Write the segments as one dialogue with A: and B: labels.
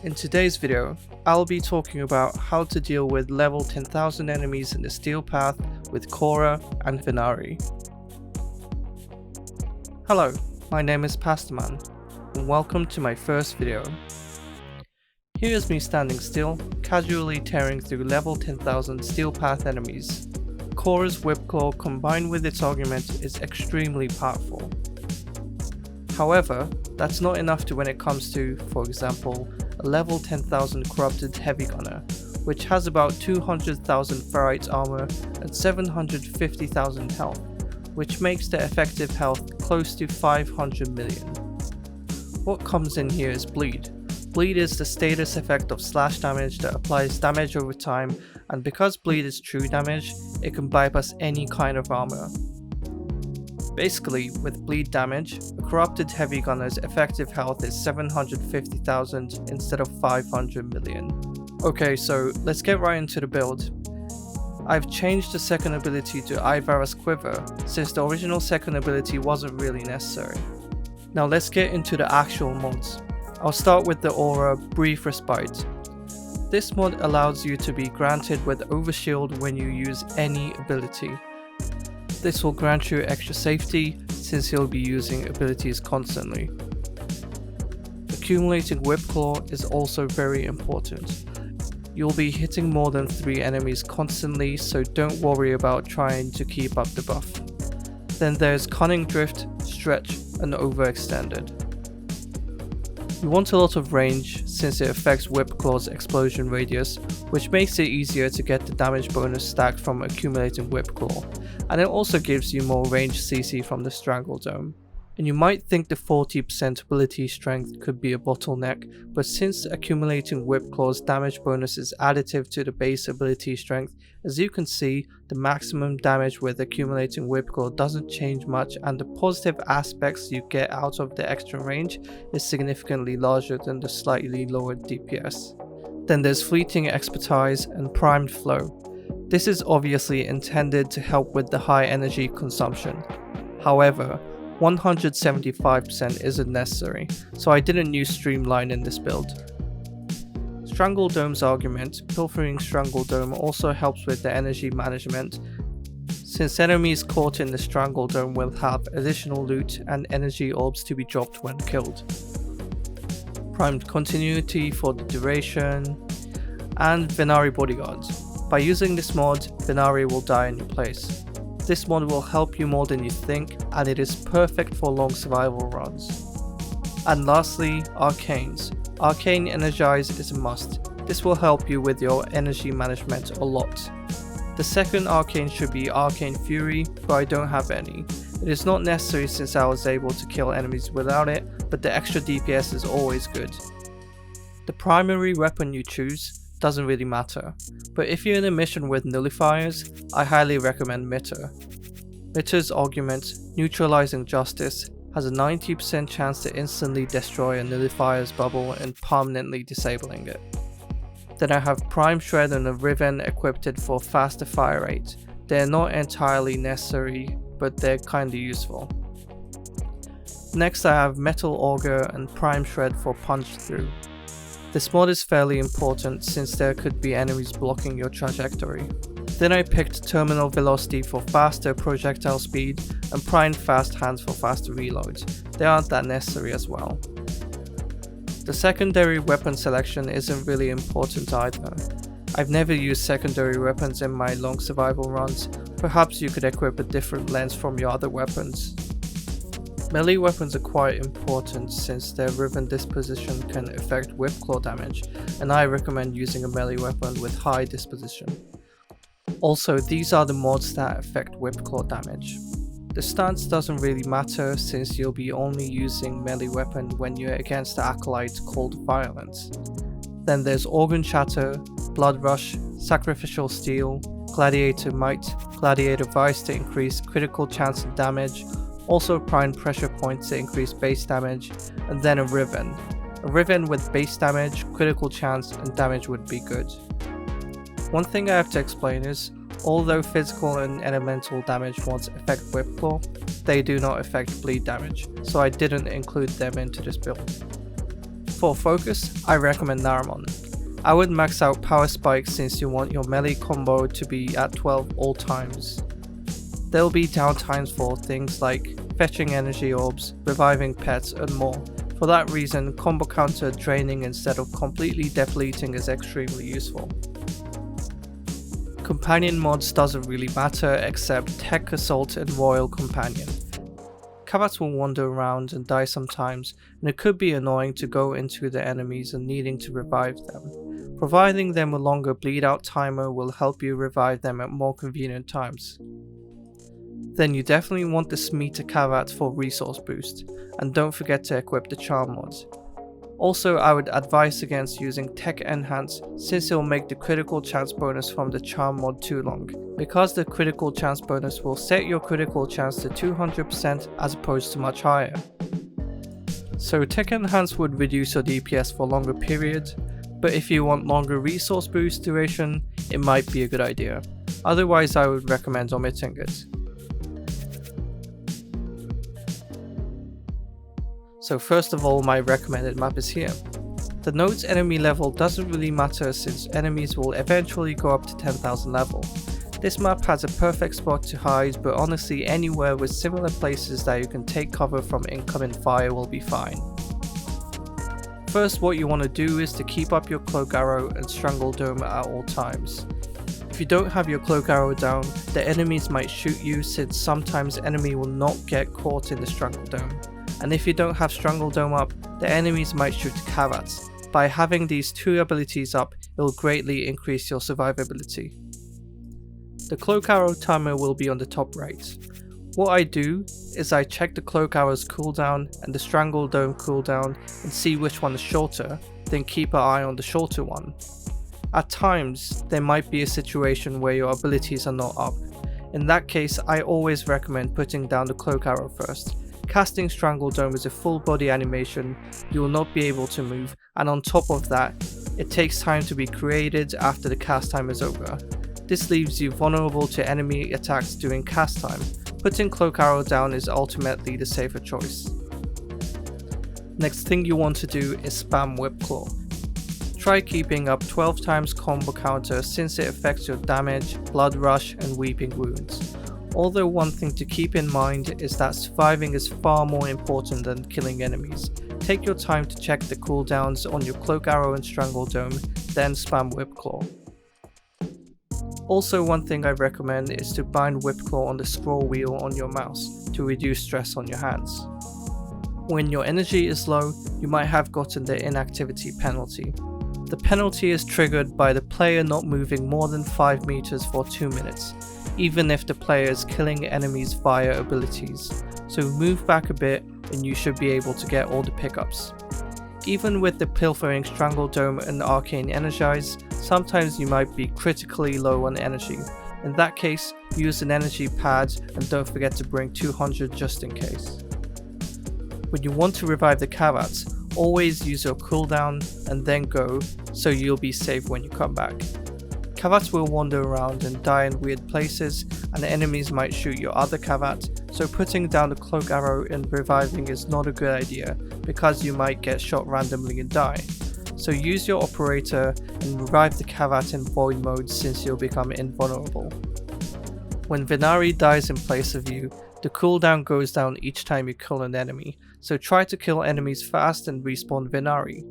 A: In today's video, I'll be talking about how to deal with level 10,000 enemies in the Steel Path with Cora and Venari. Hello, my name is Pastaman, and welcome to my first video. Here's me standing still, casually tearing through level 10,000 Steel Path enemies. Cora's Whip Claw combined with its augment is extremely powerful. However, that's not enough when it comes to, for example, a level 10,000 Corrupted Heavy Gunner, which has about 200,000 ferrite armor and 750,000 health, which makes the effective health close to 500 million. What comes in here is Bleed. Bleed is the status effect of slash damage that applies damage over time, and because Bleed is true damage, it can bypass any kind of armor. Basically, with bleed damage, a Corrupted Heavy Gunner's effective health is 750,000 instead of 500 million. Okay, so let's get right into the build. I've changed the second ability to Ivara's Quiver, since the original second ability wasn't really necessary. Now let's get into the actual mods. I'll start with the aura Brief Respite. This mod allows you to be granted with Overshield when you use any ability. This will grant you extra safety since you'll be using abilities constantly. Accumulating Whip Claw is also very important. You'll be hitting more than 3 enemies constantly, so don't worry about trying to keep up the buff. Then there's Cunning Drift, Stretch, and Overextended. You want a lot of range since it affects Whip Claw's explosion radius, which makes it easier to get the damage bonus stacked from accumulating Whip Claw, and it also gives you more range CC from the Strangle Dome. And you might think the 40% ability strength could be a bottleneck, but since accumulating Whip Claw's damage bonus is additive to the base ability strength, as you can see, the maximum damage with accumulating Whip Claw doesn't change much, and the positive aspects you get out of the extra range is significantly larger than the slightly lowered DPS. Then there's Fleeting Expertise and Primed Flow. This is obviously intended to help with the high energy consumption. However, 175% isn't necessary, so I didn't use Streamline in this build. Strangle Dome's argument, Pilfering Strangle Dome, also helps with the energy management, since enemies caught in the Strangle Dome will have additional loot and energy orbs to be dropped when killed. Primed Continuity for the duration, and Venari Bodyguards. By using this mod, Venari will die in your place. This mod will help you more than you think, and it is perfect for long survival runs. And lastly, Arcanes. Arcane Energize is a must. This will help you with your energy management a lot. The second Arcane should be Arcane Fury, but I don't have any. It is not necessary since I was able to kill enemies without it, but the extra DPS is always good. The primary weapon you choose doesn't really matter, but if you're in a mission with nullifiers, I highly recommend Mitter. Mitter's augment, Neutralizing Justice, has a 90% chance to instantly destroy a nullifier's bubble and permanently disabling it. Then I have Prime Shred and a Riven equipped for faster fire rate. They're not entirely necessary, but they're kinda useful. Next I have Metal Auger and Prime Shred for Punch Through. This mod is fairly important since there could be enemies blocking your trajectory. Then I picked Terminal Velocity for faster projectile speed and Primed Fast Hands for faster reloads. They aren't that necessary as well. The secondary weapon selection isn't really important either. I've never used secondary weapons in my long survival runs. Perhaps you could equip a different lens from your other weapons. Melee weapons are quite important since their Riven disposition can affect Whip Claw damage, and I recommend using a melee weapon with high disposition. Also, these are the mods that affect Whip Claw damage. The stance doesn't really matter since you'll be only using melee weapon when you're against the acolyte called Violence. Then there's Organ Shatter, Blood Rush, Sacrificial Steel, Gladiator Might, Gladiator Vice to increase critical chance and damage, also Primed Pressure Points to increase base damage, and then a Riven. A Riven with base damage, critical chance, and damage would be good. One thing I have to explain is, although physical and elemental damage mods affect Whip Claw, they do not affect bleed damage, so I didn't include them into this build. For focus, I recommend Naramon. I would max out Power Spike since you want your melee combo to be at 12 all times. There will be downtimes for things like fetching energy orbs, reviving pets and more. For that reason, combo counter draining instead of completely depleting is extremely useful. Companion mods doesn't really matter except Tech Assault and Royal Companion. Kavats will wander around and die sometimes, and it could be annoying to go into the enemies and needing to revive them. Providing them a longer bleed out timer will help you revive them at more convenient times. Then you definitely want the Smeeta Kavat for resource boost, and don't forget to equip the charm mod. Also, I would advise against using Tech Enhance since it will make the critical chance bonus from the charm mod too long, because the critical chance bonus will set your critical chance to 200% as opposed to much higher. So Tech Enhance would reduce your DPS for longer periods, but if you want longer resource boost duration, it might be a good idea. Otherwise, I would recommend omitting it. So first of all, my recommended map is here. The node's enemy level doesn't really matter since enemies will eventually go up to 10,000 level. This map has a perfect spot to hide, but honestly anywhere with similar places that you can take cover from incoming fire will be fine. First, what you want to do is to keep up your Cloak Arrow and Strangle Dome at all times. If you don't have your Cloak Arrow down, the enemies might shoot you since sometimes enemy will not get caught in the Strangle Dome. And if you don't have Strangle Dome up, the enemies might shoot Kavats. By having these two abilities up, it will greatly increase your survivability. The Cloak Arrow timer will be on the top right. What I do is I check the Cloak Arrow's cooldown and the Strangle Dome cooldown and see which one is shorter, then keep an eye on the shorter one. At times, there might be a situation where your abilities are not up. In that case, I always recommend putting down the Cloak Arrow first. Casting Strangle Dome is a full body animation, you will not be able to move, and on top of that, it takes time to be created after the cast time is over. This leaves you vulnerable to enemy attacks during cast time. Putting Cloak Arrow down is ultimately the safer choice. Next thing you want to do is spam Whip Claw. Try keeping up 12 times combo counter since it affects your damage, blood rush and weeping wounds. Although one thing to keep in mind is that surviving is far more important than killing enemies. Take your time to check the cooldowns on your Cloak Arrow and Strangle Dome, then spam Whip Claw. Also, one thing I recommend is to bind Whip Claw on the scroll wheel on your mouse to reduce stress on your hands. When your energy is low, you might have gotten the inactivity penalty. The penalty is triggered by the player not moving more than 5 meters for 2 minutes. Even if the player is killing enemies via abilities, so move back a bit and you should be able to get all the pickups. Even with the Pilfering Strangle Dome and Arcane Energize, sometimes you might be critically low on energy. In that case, use an energy pad and don't forget to bring 200 just in case. When you want to revive the Kavats, always use your cooldown and then go, so you'll be safe when you come back. Kavats will wander around and die in weird places, and enemies might shoot your other Kavat, so putting down the Cloak Arrow and reviving is not a good idea, because you might get shot randomly and die. So use your operator and revive the Kavat in void mode since you'll become invulnerable. When Venari dies in place of you, the cooldown goes down each time you kill an enemy, so try to kill enemies fast and respawn Venari.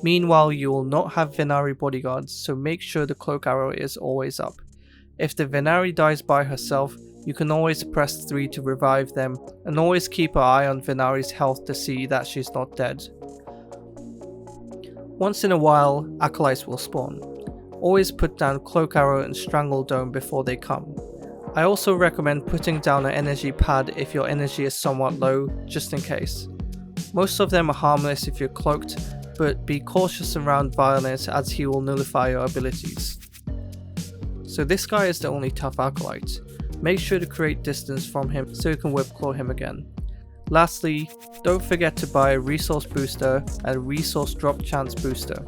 A: Meanwhile, you will not have Venari bodyguards, so make sure the Cloak Arrow is always up. If the Venari dies by herself, you can always press 3 to revive them, and always keep an eye on Venari's health to see that she's not dead. Once in a while, Acolytes will spawn. Always put down Cloak Arrow and Strangle Dome before they come. I also recommend putting down an energy pad if your energy is somewhat low, just in case. Most of them are harmless if you're cloaked, but be cautious around Violence as he will nullify your abilities. So this guy is the only tough Acolyte. Make sure to create distance from him so you can Whip Claw him again. Lastly, don't forget to buy a resource booster and a resource drop chance booster.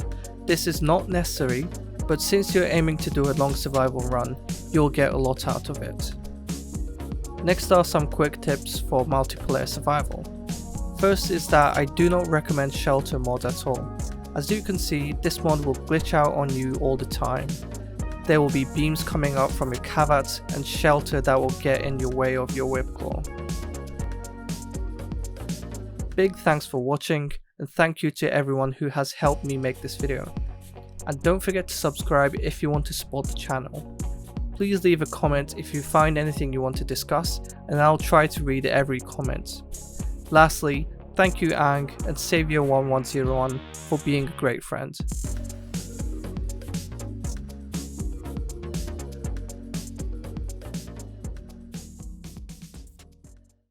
A: This is not necessary, but since you're aiming to do a long survival run, you'll get a lot out of it. Next are some quick tips for multiplayer survival. First is that I do not recommend Shelter mod at all. As you can see, this mod will glitch out on you all the time. There will be beams coming up from your cavat and Shelter that will get in your way of your whip claw. Big thanks for watching, and thank you to everyone who has helped me make this video. And don't forget to subscribe if you want to support the channel. Please leave a comment if you find anything you want to discuss, and I'll try to read every comment. Lastly, thank you Ang and Saviour1101 for being a great friend.